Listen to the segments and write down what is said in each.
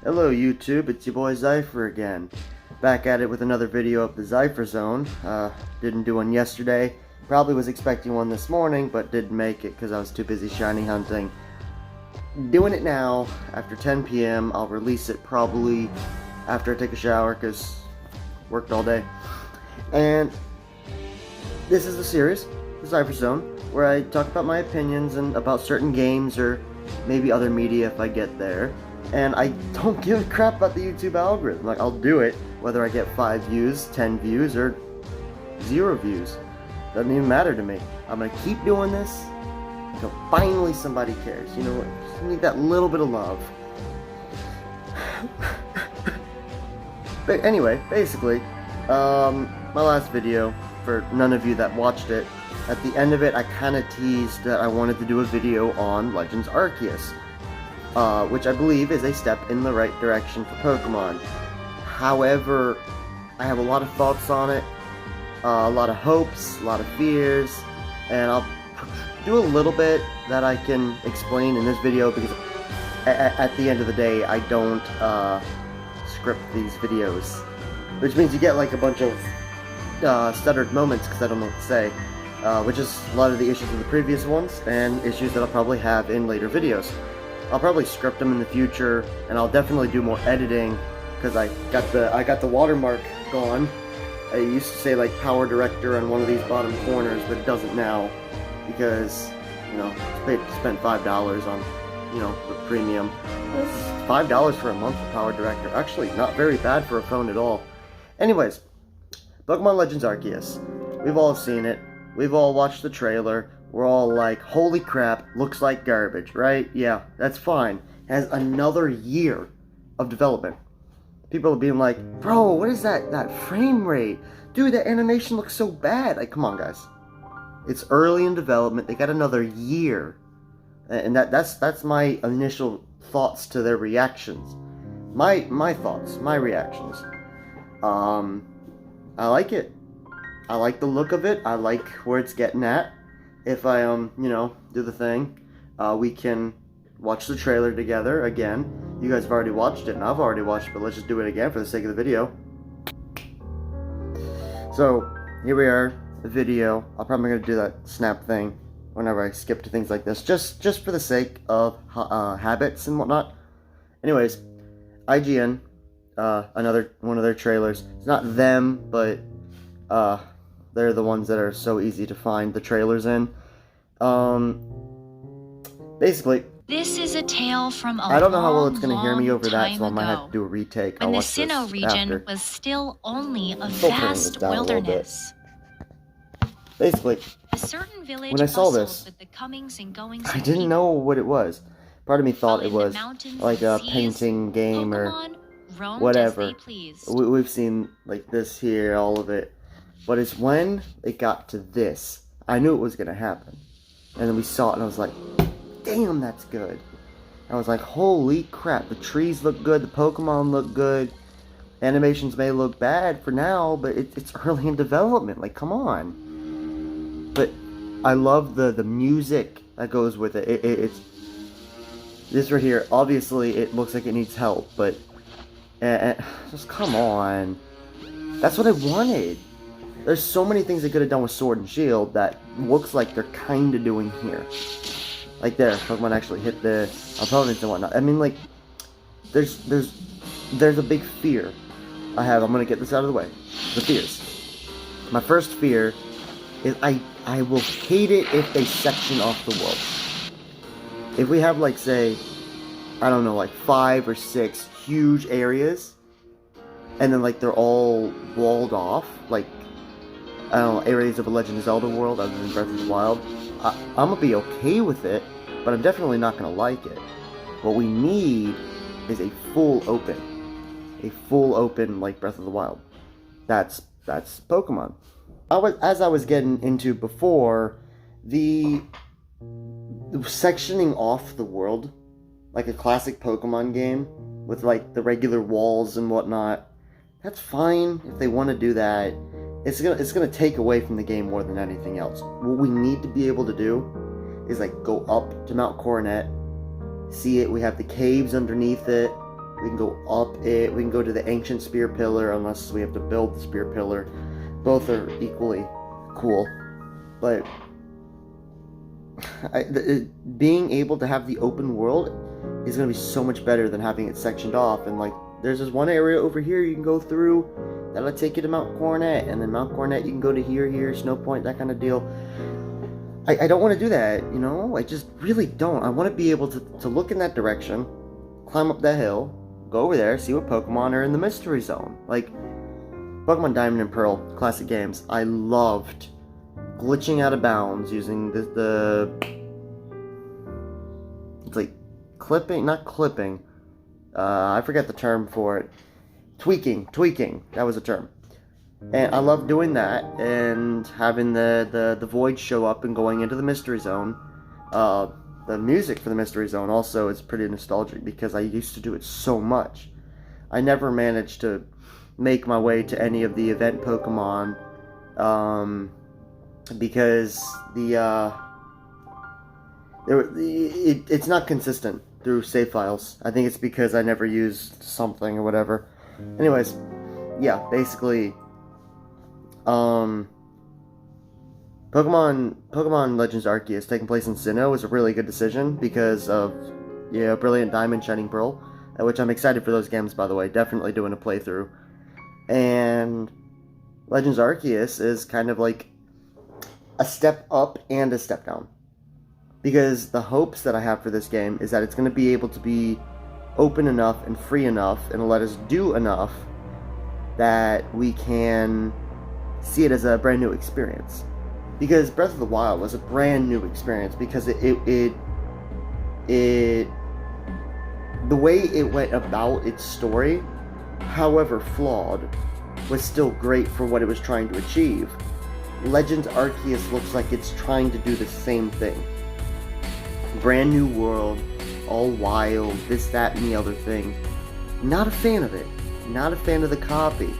Hello YouTube, it's your boy Zypher again. Back at it with another video of the Zypher Zone. Didn't do one yesterday. Probably was expecting one this morning, but didn't make it because I was too busy shiny hunting. Doing it now, after 10 p.m. I'll release it probably after I take a shower because worked all day. And this is the series, the Zypher Zone, where I talk about my opinions and about certain games or maybe other media if I get there. And I don't give a crap about the YouTube algorithm. Like, I'll do it whether I get 5 views, 10 views, or 0 views. Doesn't even matter to me. I'm gonna keep doing this until finally somebody cares. You know what? Just need that little bit of love. But anyway, basically, my last video, for none of you that watched it, at the end of it I kind of teased that I wanted to do a video on Legends Arceus. Which I believe is a step in the right direction for Pokemon. However, I have a lot of thoughts on it, a lot of hopes, a lot of fears, and I'll do a little bit that I can explain in this video because at the end of the day, I don't script these videos. Which means you get like a bunch of stuttered moments because I don't know what to say, which is a lot of the issues in the previous ones and issues that I'll probably have in later videos. I'll probably script them in the future, and I'll definitely do more editing because I got the watermark gone. I used to say like Power Director on one of these bottom corners, but it doesn't now because spent $5 on the premium. It's $5 for a month for Power Director. Actually, not very bad for a phone at all. Anyways, Pokemon Legends Arceus. We've all seen it. We've all watched the trailer. We're all like, holy crap, looks like garbage, right? Yeah, that's fine. It has another year of development. People are being like, bro, what is that frame rate? Dude, that animation looks so bad. Like, come on, guys. It's early in development. They got another year. And that's my initial thoughts to their reactions. My thoughts, my reactions. I like it. I like the look of it. I like where it's getting at. If I, do the thing, we can watch the trailer together again. You guys have already watched it, and I've already watched it, but let's just do it again for the sake of the video. So, here we are, the video. I'm probably going to do that snap thing whenever I skip to things like this, just for the sake of habits and whatnot. Anyways, IGN, another one of their trailers. It's not them, but, they're the ones that are so easy to find the trailers in. Basically, this is a tale from a I don't know how well it's going to hear me over that, so I might have to do a retake. When the Sinnoh region was still only a vast wilderness. Basically, a certain village when I saw this, with the comings and goings I didn't know what it was. Part of me thought it was like a painting game or whatever. We've seen like this here, all of it. But it's when it got to this, I knew it was going to happen. And then we saw it and I was like, damn, that's good. I was like, holy crap, the trees look good, the Pokemon look good. Animations may look bad for now, but it's early in development, like, come on. But I love the music that goes with it. It's this right here, obviously it looks like it needs help, but just come on. That's what I wanted. There's so many things they could have done with Sword and Shield that looks like they're kind of doing here. Like there, Pokemon actually hit the opponents and whatnot. I mean, like, there's a big fear I have. I'm gonna get this out of the way. The fears. My first fear is I will hate it if they section off the world. If we have, like, say, I don't know, like 5 or 6 huge areas, and then like they're all walled off, like, I don't know, areas of a Legend of Zelda world other than Breath of the Wild, I'm gonna be okay with it, but I'm definitely not gonna like it. What we need is a full open like Breath of the Wild. That's Pokemon. As I was getting into before, the sectioning off the world, like a classic Pokemon game, with like the regular walls and whatnot, that's fine if they want to do that. It's gonna take away from the game more than anything else. What we need to be able to do is like go up to Mount Coronet, see it. We have the caves underneath it. We can go up it. We can go to the ancient spear pillar, unless we have to build the spear pillar. Both are equally cool, but being able to have the open world is going to be so much better than having it sectioned off. And like, there's this one area over here you can go through that'll take you to Mount Coronet, and then Mount Coronet you can go to here, Snow Point, that kind of deal. I don't want to do that, you know? I just really don't. I want to be able to look in that direction, climb up that hill, go over there, see what Pokemon are in the Mystery Zone. Like, Pokemon Diamond and Pearl, classic games. I loved glitching out of bounds using the it's like clipping, not clipping. I forget the term for it. Tweaking. That was a term. And I love doing that and having the void show up and going into the Mystery Zone. The music for the Mystery Zone also is pretty nostalgic because I used to do it so much. I never managed to make my way to any of the event Pokemon because it's not consistent through save files. I think it's because I never used something or whatever. Anyways, yeah, basically, Pokemon Legends Arceus taking place in Sinnoh is a really good decision because of, Brilliant Diamond, Shining Pearl, which I'm excited for those games, by the way. Definitely doing a playthrough. And Legends Arceus is kind of like a step up and a step down. Because the hopes that I have for this game is that it's going to be able to be open enough and free enough and let us do enough that we can see it as a brand new experience. Because Breath of the Wild was a brand new experience because the way it went about its story, however flawed, was still great for what it was trying to achieve. Legends Arceus looks like it's trying to do the same thing. Brand new world, all wild, this, that, and the other thing. Not a fan of it. Not a fan of the copy.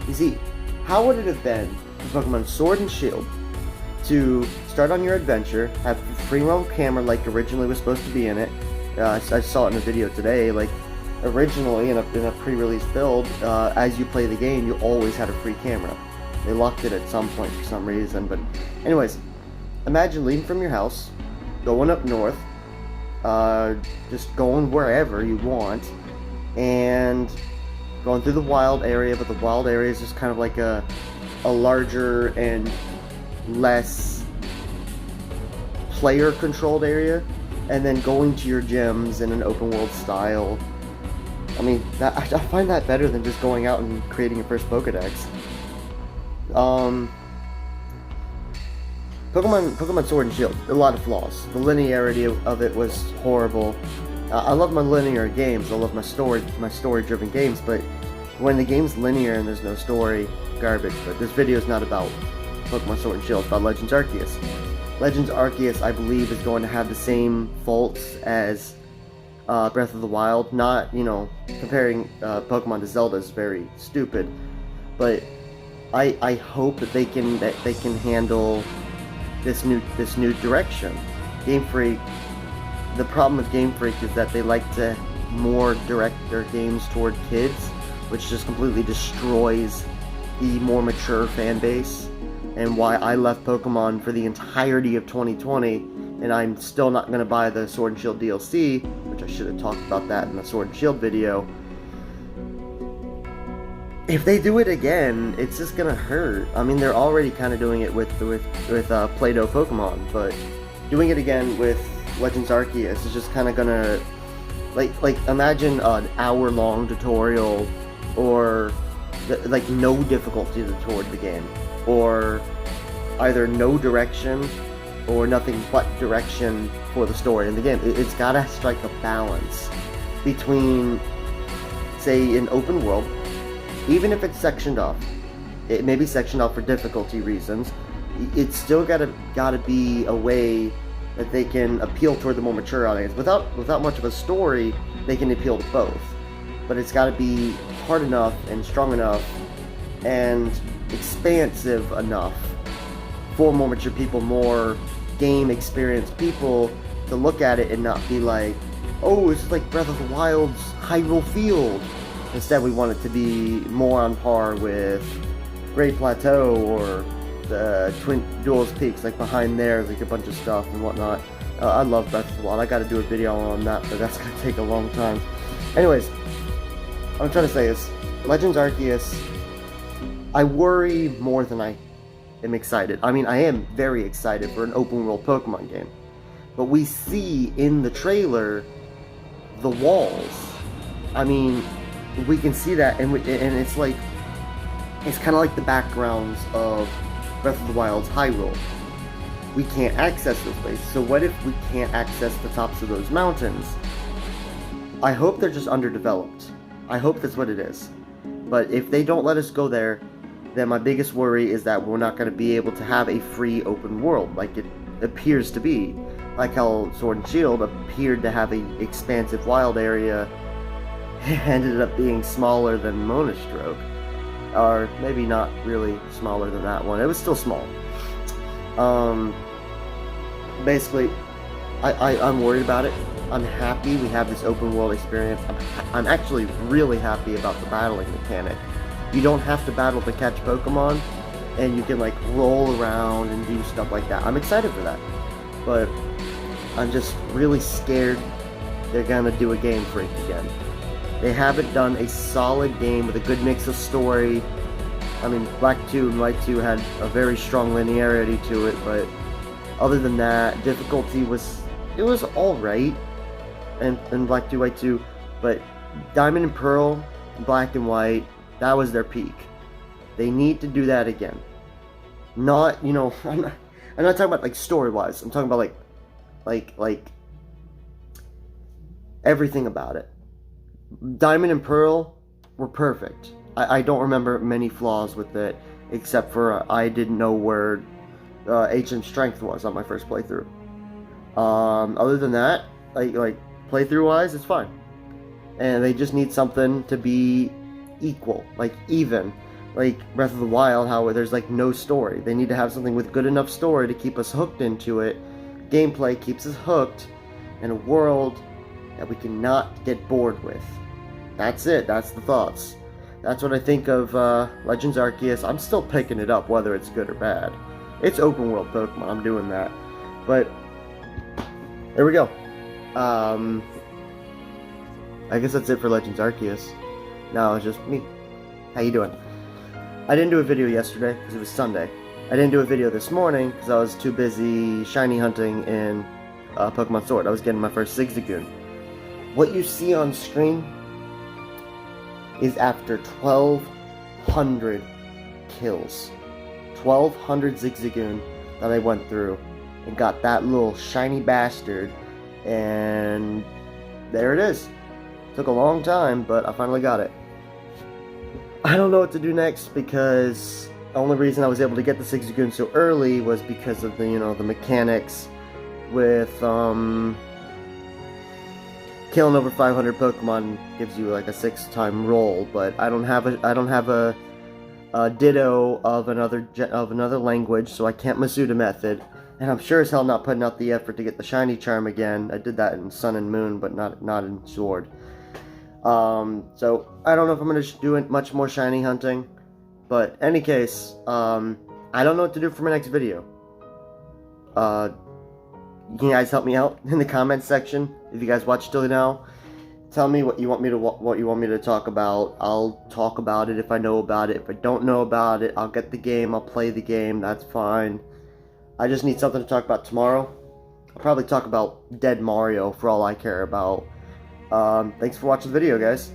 You see, how would it have been for Pokemon Sword and Shield to start on your adventure, have free roam camera like originally was supposed to be in it? I saw it in a video today. Like, originally in a pre-release build, as you play the game, you always had a free camera. They locked it at some point for some reason, but anyways, imagine leaving from your house, going up north, just going wherever you want, and going through the wild area, but the wild area is just kind of like a larger and less player-controlled area, and then going to your gyms in an open-world style. I mean, I find that better than just going out and creating your first Pokedex. Pokemon Sword and Shield, a lot of flaws. The linearity of it was horrible. I love my linear games. I love my story-driven games. But when the game's linear and there's no story, garbage. But this video is not about Pokemon Sword and Shield. It's about Legends Arceus. Legends Arceus, I believe, is going to have the same faults as Breath of the Wild. Not, comparing Pokemon to Zelda is very stupid. But I hope that they can handle this new direction. Game Freak. The problem with Game Freak is that they like to more direct their games toward kids, which just completely destroys the more mature fan base. And why I left Pokemon for the entirety of 2020, and I'm still not going to buy the Sword and Shield DLC, which I should have talked about that in the Sword and Shield video. If they do it again, it's just gonna hurt. I mean, they're already kind of doing it with Play-Doh Pokemon, but doing it again with Legends Arceus is just kind of gonna, like imagine an hour-long tutorial, or no difficulty toward the game, or either no direction or nothing but direction for the story in the game. It's gotta strike a balance between, say, an open world. Even if it's sectioned off, it may be sectioned off for difficulty reasons, it's still gotta be a way that they can appeal toward the more mature audience. Without much of a story, they can appeal to both. But it's gotta be hard enough and strong enough and expansive enough for more mature people, more game experienced people to look at it and not be like, oh, it's like Breath of the Wild's Hyrule Field. Instead, we want it to be more on par with Great Plateau or the Twin Duelist Peaks. Like behind there, like a bunch of stuff and whatnot. I love Breath of the Wild. I got to do a video on that, but that's gonna take a long time. Anyways, what I'm trying to say is, Legends Arceus, I worry more than I am excited. I mean, I am very excited for an open world Pokemon game. But we see in the trailer the walls. I mean, we can see that, and it's like, it's kind of like the backgrounds of Breath of the Wild's Hyrule. We can't access those places. So what if we can't access the tops of those mountains? I hope they're just underdeveloped. I hope that's what it is. But if they don't let us go there, then my biggest worry is that we're not going to be able to have a free open world like it appears to be. Like how Sword and Shield appeared to have an expansive wild area, ended up being smaller than Monostroke. Or maybe not really smaller than that one. It was still small. Basically, I'm worried about it. I'm happy we have this open world experience. I'm actually really happy about the battling mechanic. You don't have to battle to catch Pokemon, and you can like roll around and do stuff like that. I'm excited for that, but I'm just really scared they're gonna do a Game Freak again. They haven't done a solid game with a good mix of story. I mean, Black 2 and White 2 had a very strong linearity to it, but other than that, difficulty was alright in Black 2, White 2, but Diamond and Pearl, Black and White, that was their peak. They need to do that again. Not, you know, I'm not talking about like story-wise. I'm talking about like everything about it. Diamond and Pearl were perfect. I don't remember many flaws with it, except for I didn't know where HM Strength was on my first playthrough. Other than that, like playthrough-wise, it's fine. And they just need something to be equal, like even. Like Breath of the Wild, how there's like no story. They need to have something with good enough story to keep us hooked into it. Gameplay keeps us hooked in a world that we cannot get bored with. That's it. That's the thoughts. That's what I think of Legends Arceus. I'm still picking it up, whether it's good or bad. It's open world Pokemon. I'm doing that. But there we go. I guess that's it for Legends Arceus. Now it's just me. How you doing? I didn't do a video yesterday because it was Sunday. I didn't do a video this morning because I was too busy shiny hunting in Pokemon Sword. I was getting my first Zigzagoon. What you see on screen is after 1,200 kills. 1,200 Zigzagoon that I went through and got that little shiny bastard, and there it is. Took a long time, but I finally got it. I don't know what to do next because the only reason I was able to get the Zigzagoon so early was because of the, you know, the mechanics with killing over 500 Pokemon gives you like a 6-time roll, but I don't have a Ditto of another language, so I can't Masuda method, and I'm sure as hell not putting out the effort to get the shiny charm again. I did that in Sun and Moon, but not in Sword. So I don't know if I'm gonna do much more shiny hunting, but any case, I don't know what to do for my next video. You guys help me out in the comments section if you guys watched till now. Tell me what you want me to talk about. I'll talk about it if I know about it. If I don't know about it, I'll get the game. I'll play the game. That's fine. I just need something to talk about tomorrow. I'll probably talk about Dead Mario for all I care about. Thanks for watching the video, guys.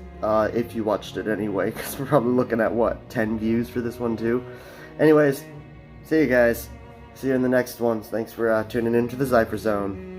If you watched it anyway, because we're probably looking at what, 10 views for this one too. Anyways, see you guys. See you in the next ones. Thanks for tuning into the Zypher Zone.